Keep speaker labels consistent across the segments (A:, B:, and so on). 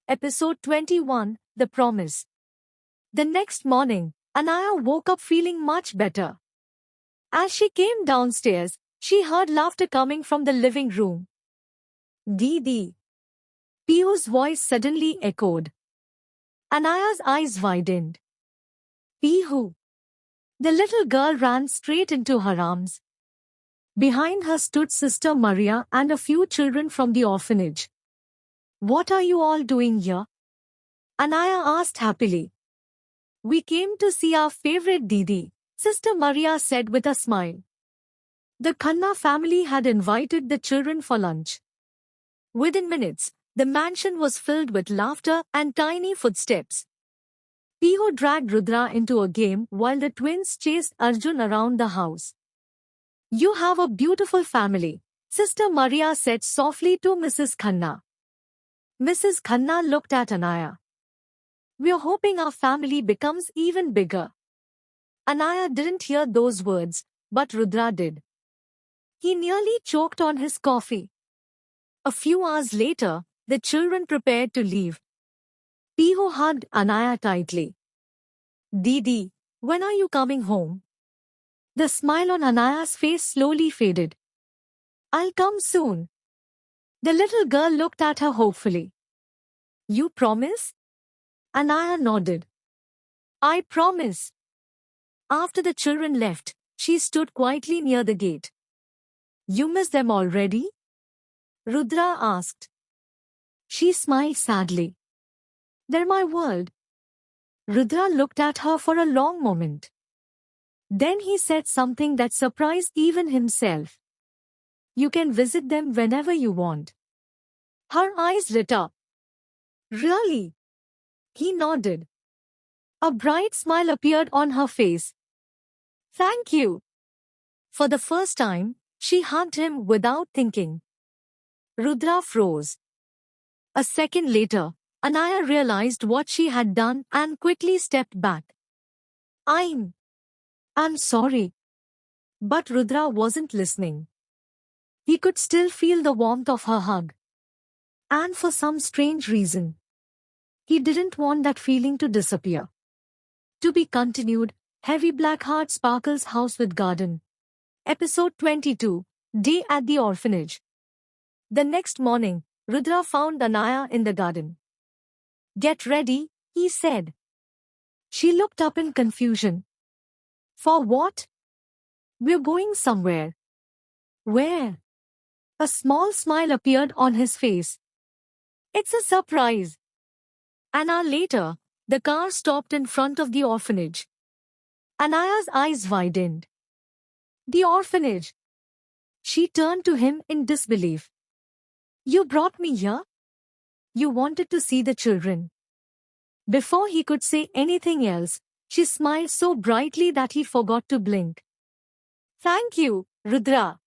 A: Episode 21, The Promise. The next morning, Anaya woke up feeling much better. As she came downstairs, she heard laughter coming from the living room. Didi. Piyu's voice suddenly echoed. Anaya's eyes widened. Piyu. The little girl ran straight into her arms. Behind her stood Sister Maria and a few children from the orphanage. What are you all doing here? Anaya asked happily. We came to see our favorite Didi, Sister Maria said with a smile. The Khanna family had invited the children for lunch. Within minutes, the mansion was filled with laughter and tiny footsteps. Piyu dragged Rudra into a game while the twins chased Arjun around the house. You have a beautiful family, Sister Maria said softly to Mrs. Khanna. Mrs. Khanna looked at Anaya. We're hoping our family becomes even bigger. Anaya didn't hear those words, but Rudra did. He nearly choked on his coffee. A few hours later, the children prepared to leave. Piyu hugged Anaya tightly. Didi, when are you coming home? The smile on Anaya's face slowly faded. I'll come soon. The little girl looked at her hopefully. You promise? Anaya nodded. I promise. After the children left, she stood quietly near the gate. You miss them already? Rudra asked. She smiled sadly. They're my world. Rudra looked at her for a long moment. Then he said something that surprised even himself. You can visit them whenever you want. Her eyes lit up. Really? He nodded. A bright smile appeared on her face. Thank you. For the first time, she hugged him without thinking. Rudra froze. A second later, Anaya realized what she had done and quickly stepped back. I'm sorry. But Rudra wasn't listening. He could still feel the warmth of her hug. And for some strange reason, he didn't want that feeling to disappear. To be continued, Heavy Black Heart Sparkle's House with Garden. Episode 22, Day at the Orphanage. The next morning, Rudra found Anaya in the garden. Get ready, he said. She looked up in confusion. For what? We're going somewhere. Where? A small smile appeared on his face. It's a surprise. An hour later, the car stopped in front of the orphanage. Anaya's eyes widened. The orphanage. She turned to him in disbelief. You brought me here? You wanted to see the children. Before he could say anything else, she smiled so brightly that he forgot to blink. Thank you, Rudra.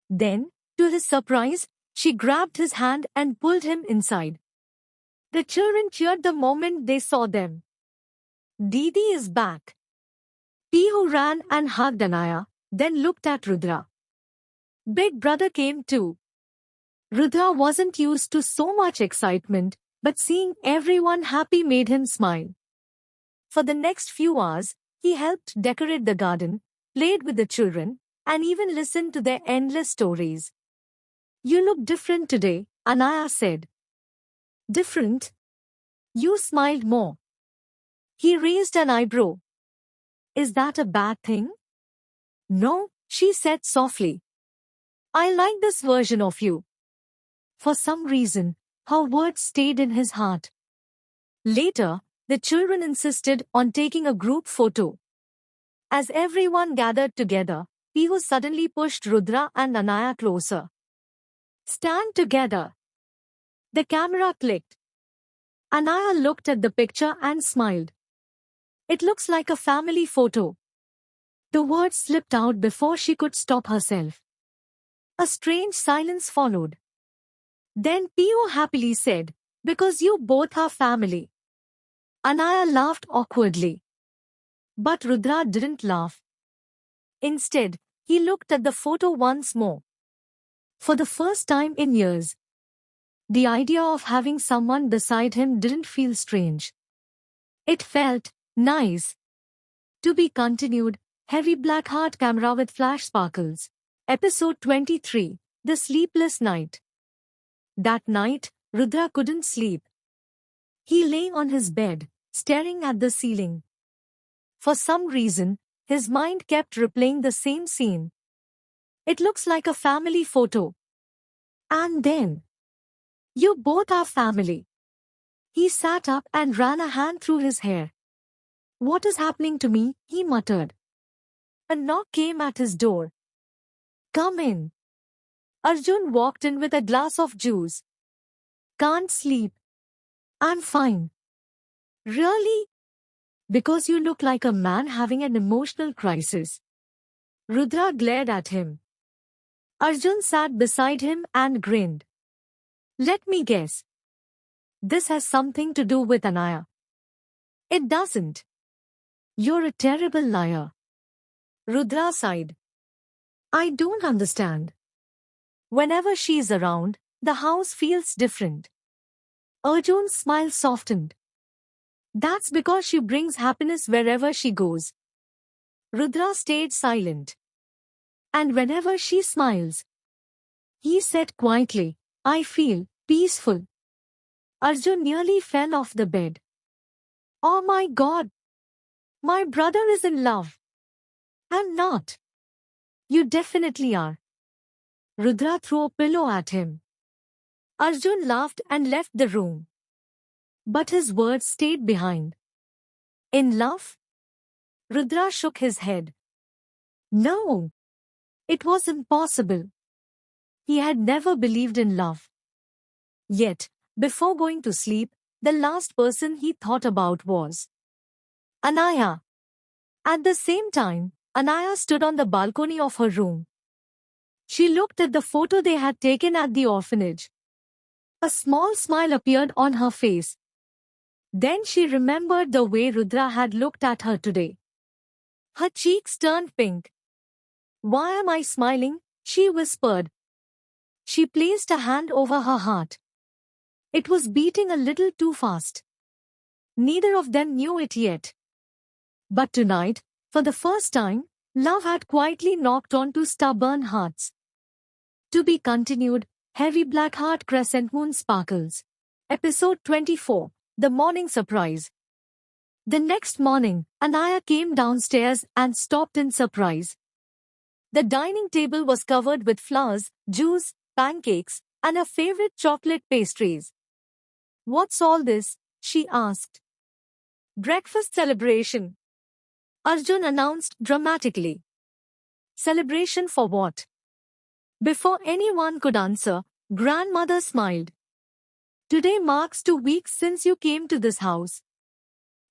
A: Then, to his surprise, she grabbed his hand and pulled him inside. The children cheered the moment they saw them. Didi is back. Piyu ran and hugged Anaya, then looked at Rudra. Big brother came too. Rudra wasn't used to so much excitement, but seeing everyone happy made him smile. For the next few hours, he helped decorate the garden, played with the children, and even listened to their endless stories. You look different today, Anaya said. Different? You smiled more. He raised an eyebrow. Is that a bad thing? No, she said softly. I like this version of you. For some reason, her words stayed in his heart. Later, the children insisted on taking a group photo. As everyone gathered together, Piyu suddenly pushed Rudra and Anaya closer. Stand together. The camera clicked. Anaya looked at the picture and smiled. It looks like a family photo. The words slipped out before she could stop herself. A strange silence followed. Then Piyu happily said, because you both are family. Anaya laughed awkwardly. But Rudra didn't laugh. Instead, he looked at the photo once more. For the first time in years, The idea of having someone beside him didn't feel strange. It felt nice. To be continued. Heavy black heart camera with flash sparkles. Episode 23. The Sleepless Night. That night, Rudra couldn't sleep. He lay on his bed, staring at the ceiling. For some reason, his mind kept replaying the same scene. It looks like a family photo. And then, you both are family. He sat up and ran a hand through his hair. What is happening to me? He muttered. A knock came at his door. Come in. Arjun walked in with a glass of juice. Can't sleep. I'm fine. Really? Because you look like a man having an emotional crisis. Rudra glared at him. Arjun sat beside him and grinned. Let me guess. This has something to do with Anaya. It doesn't. You're a terrible liar. Rudra sighed. I don't understand. Whenever she's around, the house feels different. Arjun's smile softened. That's because she brings happiness wherever she goes. Rudra stayed silent. And whenever she smiles, he said quietly, I feel peaceful. Arjun nearly fell off the bed. Oh my God! My brother is in love. I'm not. You definitely are. Rudra threw a pillow at him. Arjun laughed and left the room. But his words stayed behind. In love? Rudra shook his head. No. It was impossible. He had never believed in love. Yet, before going to sleep, the last person he thought about was Anaya. At the same time, Anaya stood on the balcony of her room. She looked at the photo they had taken at the orphanage. A small smile appeared on her face. Then she remembered the way Rudra had looked at her today. Her cheeks turned pink. Why am I smiling? She whispered. She placed a hand over her heart. It was beating a little too fast. Neither of them knew it yet. But tonight, for the first time, love had quietly knocked on two stubborn hearts. To be continued. Heavy black heart crescent moon sparkles. Episode 24. The Morning Surprise. The next morning, Anaya came downstairs and stopped in surprise. The dining table was covered with flowers, juice, pancakes, and her favorite chocolate pastries. What's all this? She asked. Breakfast celebration. Arjun announced dramatically. Celebration for what? Before anyone could answer, grandmother smiled. Today marks 2 weeks since you came to this house.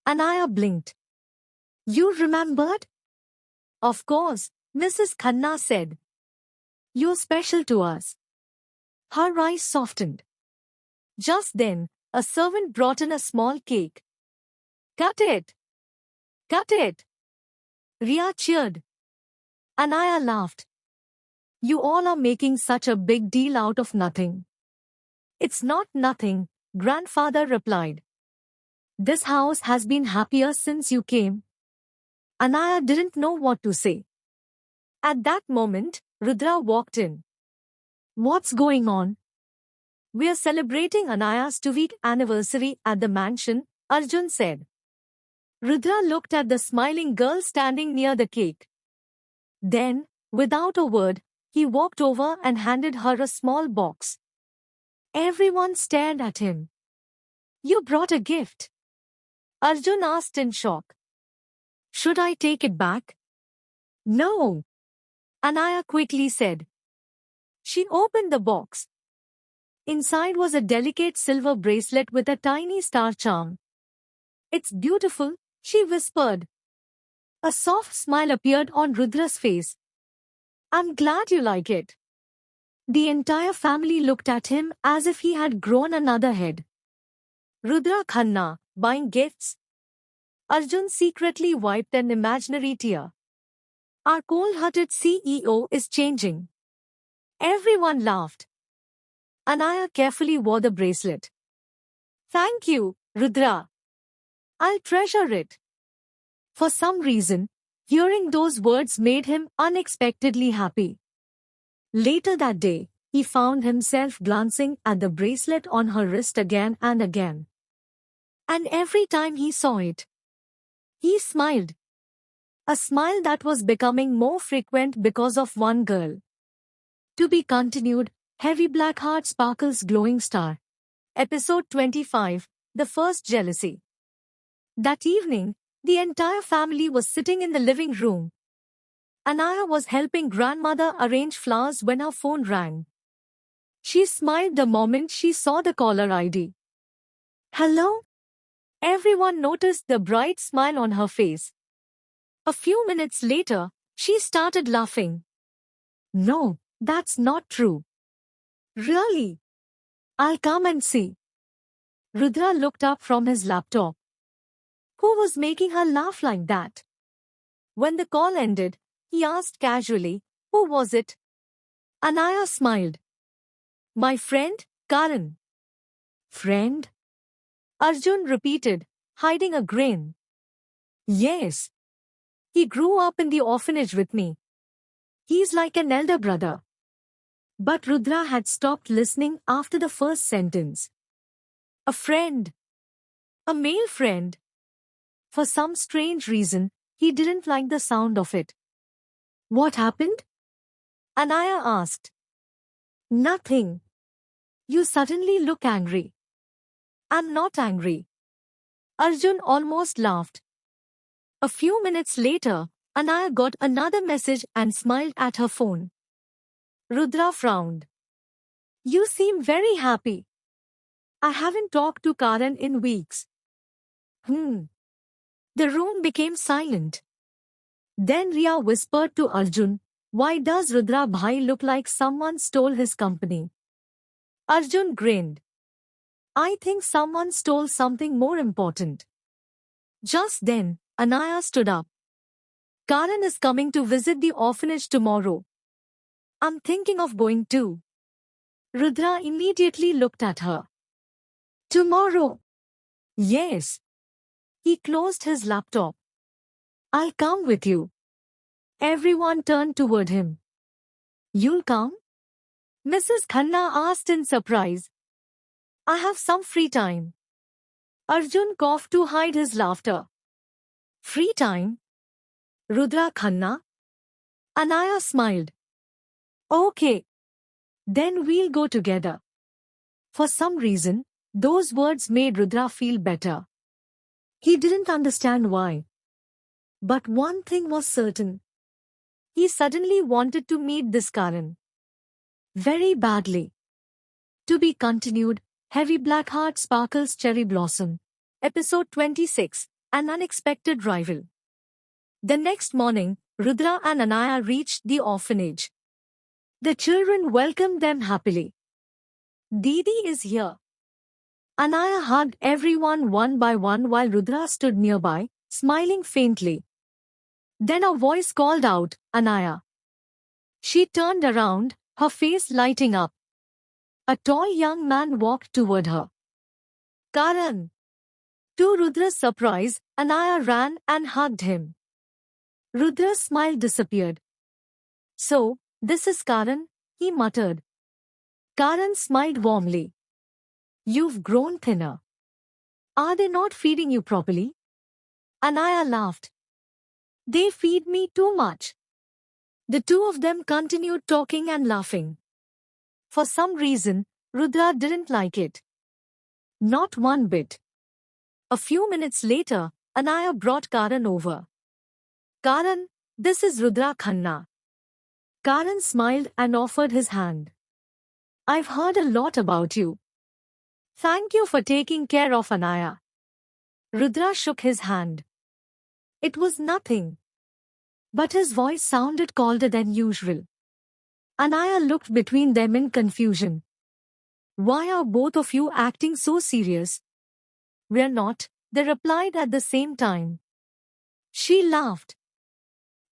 A: Anaya blinked. You remembered? Of course, Mrs. Khanna said. You're special to us. Her eyes softened. Just then, a servant brought in a small cake. Cut it! Cut it! Ria cheered. Anaya laughed. You all are making such a big deal out of nothing. It's not nothing, grandfather replied. This house has been happier since you came. Anaya didn't know what to say. At that moment, Rudra walked in. What's going on? We're celebrating Anaya's 2-week anniversary at the mansion, Arjun said. Rudra looked at the smiling girl standing near the cake. Then, without a word, he walked over and handed her a small box. Everyone stared at him. You brought a gift? Arjun asked in shock. Should I take it back? No. Anaya quickly said. She opened the box. Inside was a delicate silver bracelet with a tiny star charm. It's beautiful, she whispered. A soft smile appeared on Rudra's face. I'm glad you like it. The entire family looked at him as if he had grown another head. Rudra Khanna, buying gifts? Arjun secretly wiped an imaginary tear. Our cold-hearted CEO is changing. Everyone laughed. Anaya carefully wore the bracelet. Thank you, Rudra. I'll treasure it. For some reason, hearing those words made him unexpectedly happy. Later that day, he found himself glancing at the bracelet on her wrist again and again. And every time he saw it, he smiled. A smile that was becoming more frequent because of one girl. To be continued, Heavy Black Heart Sparkle's Glowing Star. Episode 25, The First Jealousy. That evening, the entire family was sitting in the living room. Anaya was helping grandmother arrange flowers when her phone rang. She smiled the moment she saw the caller ID. Hello? Everyone noticed the bright smile on her face. A few minutes later, she started laughing. No, that's not true. Really? I'll come and see. Rudra looked up from his laptop. Who was making her laugh like that? When the call ended, he asked casually, who was it? Anaya smiled. My friend, Karan. Friend? Arjun repeated, hiding a grin. Yes. He grew up in the orphanage with me. He's like an elder brother. But Rudra had stopped listening after the first sentence. A friend. A male friend. For some strange reason, he didn't like the sound of it. What happened? Anaya asked. Nothing. You suddenly look angry. I'm not angry. Arjun almost laughed. A few minutes later, Anaya got another message and smiled at her phone. Rudra frowned. You seem very happy. I haven't talked to Karan in weeks. The room became silent. Then Riya whispered to Arjun, why does Rudra Bhai look like someone stole his company? Arjun grinned. I think someone stole something more important. Just then, Anaya stood up. Karan is coming to visit the orphanage tomorrow. I'm thinking of going too. Rudra immediately looked at her. Tomorrow? Yes. He closed his laptop. I'll come with you. Everyone turned toward him. You'll come? Mrs. Khanna asked in surprise. I have some free time. Arjun coughed to hide his laughter. Free time? Rudra Khanna? Anaya smiled. Okay. Then we'll go together. For some reason, those words made Rudra feel better. He didn't understand why. But one thing was certain. He suddenly wanted to meet this Karan. Very badly. To be continued, Heavy Black Heart Sparkle's Cherry Blossom. Episode 26, An Unexpected Rival. The next morning, Rudra and Anaya reached the orphanage. The children welcomed them happily. Didi is here. Anaya hugged everyone one by one while Rudra stood nearby, smiling faintly. Then a voice called out, Anaya. She turned around, her face lighting up. A tall young man walked toward her. Karan. To Rudra's surprise, Anaya ran and hugged him. Rudra's smile disappeared. So, this is Karan, he muttered. Karan smiled warmly. You've grown thinner. Are they not feeding you properly? Anaya laughed. They feed me too much. The two of them continued talking and laughing. For some reason, Rudra didn't like it. Not one bit. A few minutes later, Anaya brought Karan over. Karan, this is Rudra Khanna. Karan smiled and offered his hand. I've heard a lot about you. Thank you for taking care of Anaya. Rudra shook his hand. It was nothing. But his voice sounded colder than usual. Anaya looked between them in confusion. Why are both of you acting so serious? We're not, they replied at the same time. She laughed.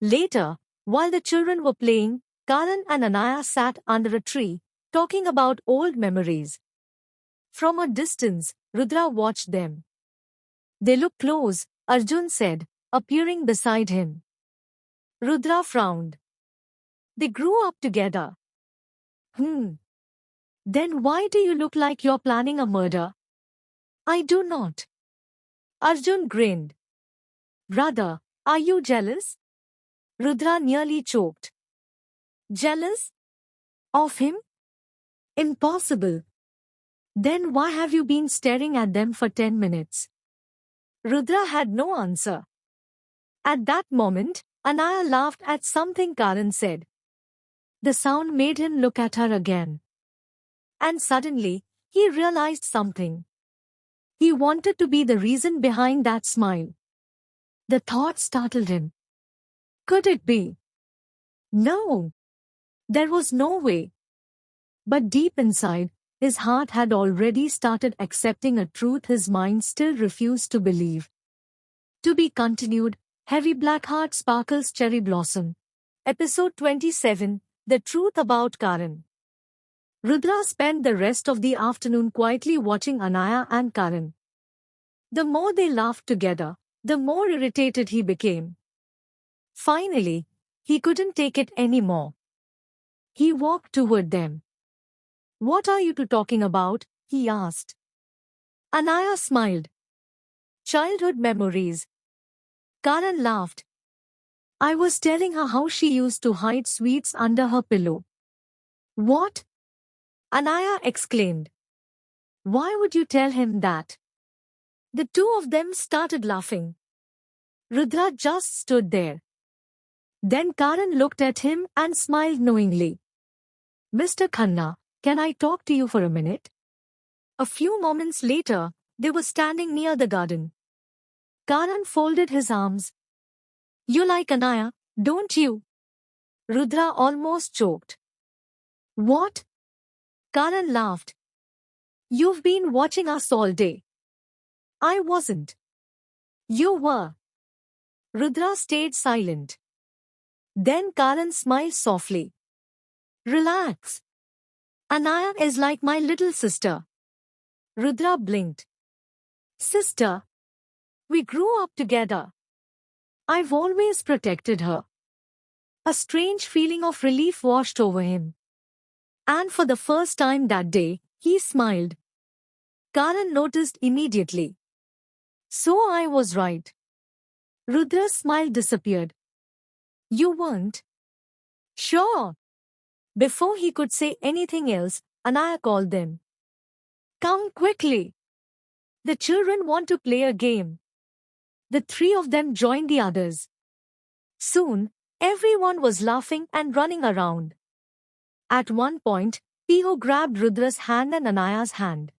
A: Later, while the children were playing, Karan and Anaya sat under a tree, talking about old memories. From a distance, Rudra watched them. They look close, Arjun said, appearing beside him. Rudra frowned. They grew up together. Hmm. Then why do you look like you're planning a murder? I do not. Arjun grinned. Brother, are you jealous? Rudra nearly choked. Jealous? Of him? Impossible. Then why have you been staring at them for 10 minutes? Rudra had no answer. At that moment, Anaya laughed at something Karan said. The sound made him look at her again. And suddenly, he realized something. He wanted to be the reason behind that smile. The thought startled him. Could it be? No. There was no way. But deep inside, his heart had already started accepting a truth his mind still refused to believe. To be continued, Heavy Black Heart Sparkles Cherry Blossom. Episode 27, The Truth About Karan. Rudra spent the rest of the afternoon quietly watching Anaya and Karan. The more they laughed together, the more irritated he became. Finally, he couldn't take it anymore. He walked toward them. What are you two talking about? He asked. Anaya smiled. Childhood memories. Karan laughed. I was telling her how she used to hide sweets under her pillow. What? Anaya exclaimed. Why would you tell him that? The two of them started laughing. Rudra just stood there. Then Karan looked at him and smiled knowingly. Mr. Khanna, can I talk to you for a minute? A few moments later, they were standing near the garden. Karan folded his arms. You like Anaya, don't you? Rudra almost choked. What? Karan laughed. You've been watching us all day. I wasn't. You were. Rudra stayed silent. Then Karan smiled softly. Relax. Anaya is like my little sister. Rudra blinked. Sister? We grew up together. I've always protected her. A strange feeling of relief washed over him. And for the first time that day, he smiled. Karan noticed immediately. So I was right. Rudra's smile disappeared. You weren't? Sure. Before he could say anything else, Anaya called them. Come quickly. The children want to play a game. The three of them joined the others. Soon, everyone was laughing and running around. At one point, Pihu grabbed Rudra's hand and Anaya's hand.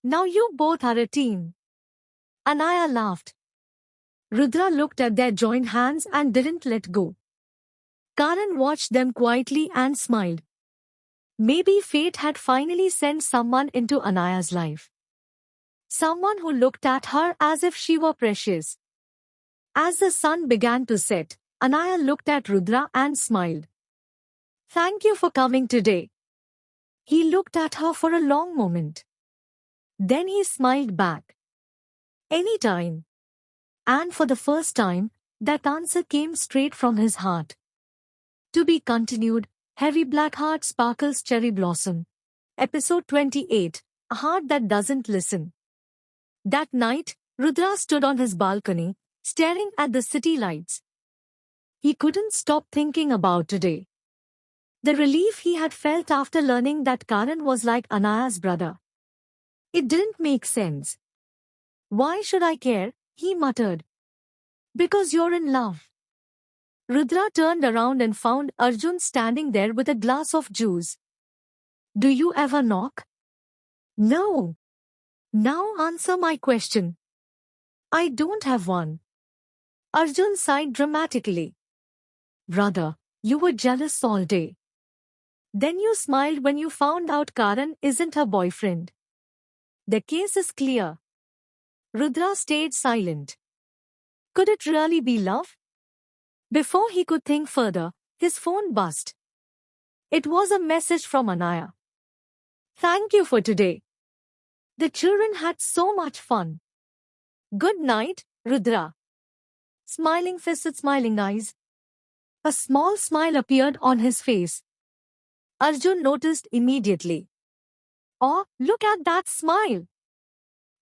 A: Now you both are a team. Anaya laughed. Rudra looked at their joined hands and didn't let go. Karan watched them quietly and smiled. Maybe fate had finally sent someone into Anaya's life. Someone who looked at her as if she were precious. As the sun began to set, Anaya looked at Rudra and smiled. Thank you for coming today. He looked at her for a long moment. Then he smiled back. Anytime. And for the first time, that answer came straight from his heart. To be continued, Heavy Black Heart Sparkles Cherry Blossom. Episode 28, A Heart That Doesn't Listen. That night, Rudra stood on his balcony, staring at the city lights. He couldn't stop thinking about today. The relief he had felt after learning that Karan was like Anaya's brother. It didn't make sense. Why should I care? He muttered. Because you're in love. Rudra turned around and found Arjun standing there with a glass of juice. Do you ever knock? No. Now answer my question. I don't have one. Arjun sighed dramatically. Brother, you were jealous all day. Then you smiled when you found out Karan isn't her boyfriend. The case is clear. Rudra stayed silent. Could it really be love? Before he could think further, his phone buzzed. It was a message from Anaya. Thank you for today. The children had so much fun. Good night, Rudra. Smiling face with smiling eyes. A small smile appeared on his face. Arjun noticed immediately. Oh, look at that smile.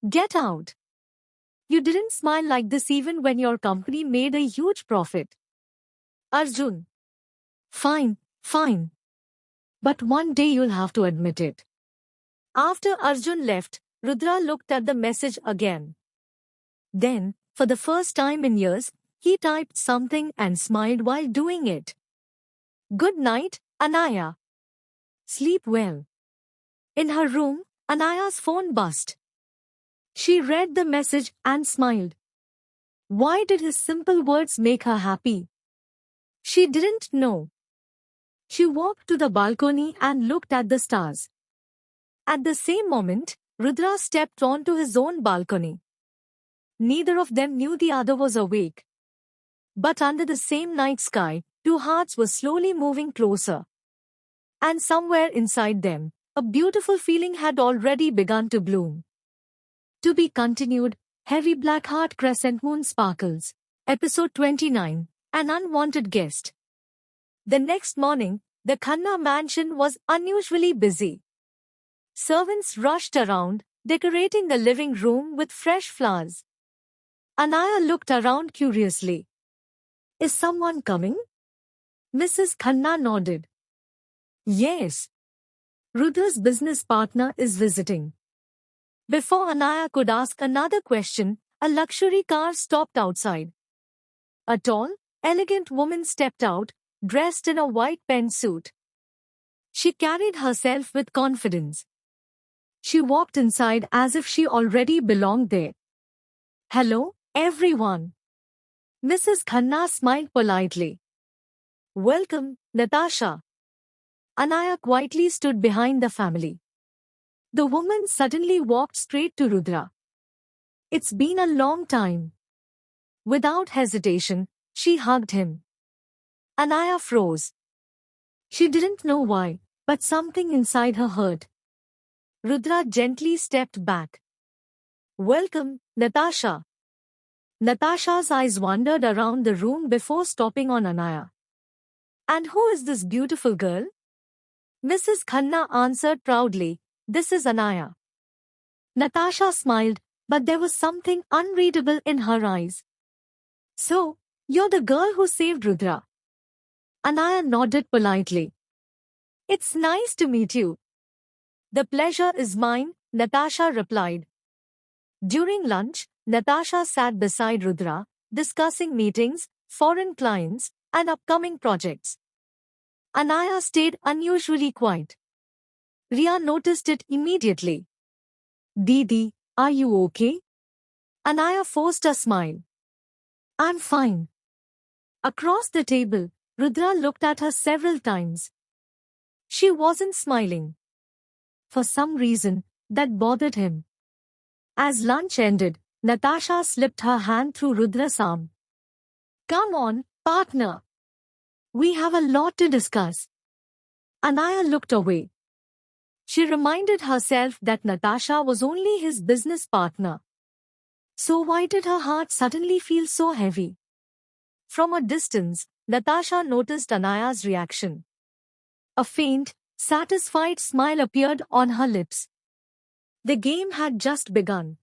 A: Get out. You didn't smile like this even when your company made a huge profit. Arjun. Fine, fine. But one day you'll have to admit it. After Arjun left, Rudra looked at the message again. Then, for the first time in years, he typed something and smiled while doing it. Good night, Anaya. Sleep well. In her room, Anaya's phone buzzed. She read the message and smiled. Why did his simple words make her happy? She didn't know. She walked to the balcony and looked at the stars. At the same moment, Rudra stepped onto his own balcony. Neither of them knew the other was awake. But under the same night sky, two hearts were slowly moving closer. And somewhere inside them, a beautiful feeling had already begun to bloom. To be continued, Heavy Black Heart Crescent Moon Sparkles. Episode 29, An Unwanted Guest. The next morning, the Khanna mansion was unusually busy. Servants rushed around, decorating the living room with fresh flowers. Anaya looked around curiously. Is someone coming? Mrs. Khanna nodded. Yes. Rudra's business partner is visiting. Before Anaya could ask another question, a luxury car stopped outside. A tall, elegant woman stepped out, dressed in a white pantsuit. She carried herself with confidence. She walked inside as if she already belonged there. Hello, everyone. Mrs. Khanna smiled politely. Welcome, Natasha. Anaya quietly stood behind the family. The woman suddenly walked straight to Rudra. It's been a long time. Without hesitation, she hugged him. Anaya froze. She didn't know why, but something inside her hurt. Rudra gently stepped back. Welcome, Natasha. Natasha's eyes wandered around the room before stopping on Anaya. And who is this beautiful girl? Mrs. Khanna answered proudly, This is Anaya. Natasha smiled, but there was something unreadable in her eyes. So, you're the girl who saved Rudra. Anaya nodded politely. It's nice to meet you. The pleasure is mine, Natasha replied. During lunch, Natasha sat beside Rudra, discussing meetings, foreign clients, and upcoming projects. Anaya stayed unusually quiet. Ria noticed it immediately. Didi, are you okay? Anaya forced a smile. I'm fine. Across the table, Rudra looked at her several times. She wasn't smiling. For some reason, that bothered him. As lunch ended, Natasha slipped her hand through Rudra's arm. Come on, partner. We have a lot to discuss. Anaya looked away. She reminded herself that Natasha was only his business partner. So why did her heart suddenly feel so heavy? From a distance, Natasha noticed Anaya's reaction. A faint, satisfied smile appeared on her lips. The game had just begun.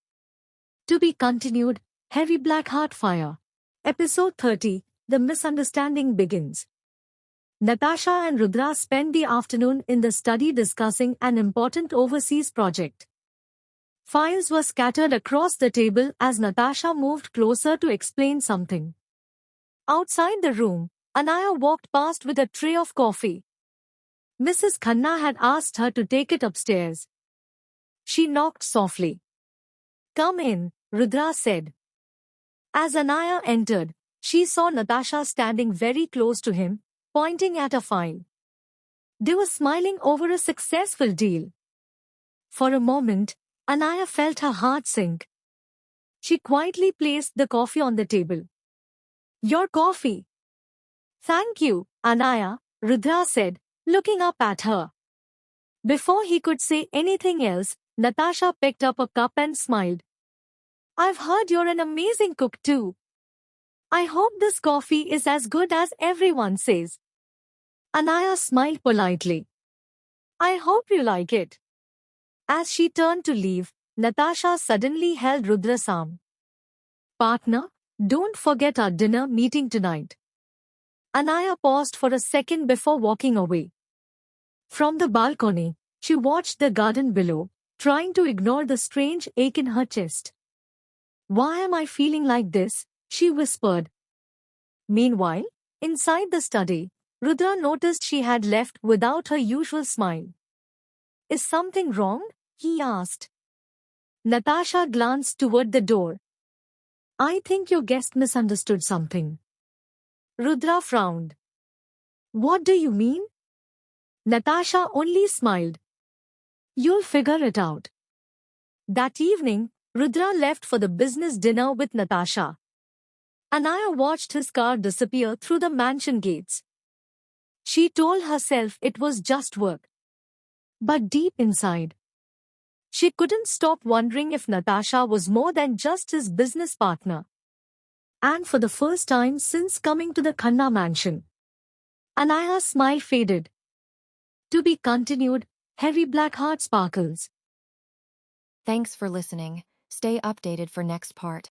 A: To be continued, Heavy Black Heart Fire. Episode 30, The Misunderstanding Begins. Natasha and Rudra spent the afternoon in the study discussing an important overseas project. Files were scattered across the table as Natasha moved closer to explain something. Outside the room, Anaya walked past with a tray of coffee. Mrs. Khanna had asked her to take it upstairs. She knocked softly. Come in, Rudra said. As Anaya entered, she saw Natasha standing very close to him, pointing at a file. They were smiling over a successful deal. For a moment, Anaya felt her heart sink. She quietly placed the coffee on the table. Your coffee. Thank you, Anaya, Rudra said, looking up at her. Before he could say anything else, Natasha picked up a cup and smiled. I've heard you're an amazing cook too. I hope this coffee is as good as everyone says. Anaya smiled politely. I hope you like it. As she turned to leave, Natasha suddenly held Rudra's arm. Partner, don't forget our dinner meeting tonight. Anaya paused for a second before walking away. From the balcony, she watched the garden below, trying to ignore the strange ache in her chest. Why am I feeling like this? She whispered. Meanwhile, inside the study, Rudra noticed she had left without her usual smile. Is something wrong? He asked. Natasha glanced toward the door. I think your guest misunderstood something. Rudra frowned. What do you mean? Natasha only smiled. You'll figure it out. That evening, Rudra left for the business dinner with Natasha. Anaya watched his car disappear through the mansion gates. She told herself it was just work. But deep inside, she couldn't stop wondering if Natasha was more than just his business partner. And for the first time since coming to the Khanna mansion, Anaya's smile faded. To be continued, heavy black heart sparkles.
B: Thanks for listening. Stay updated for next part.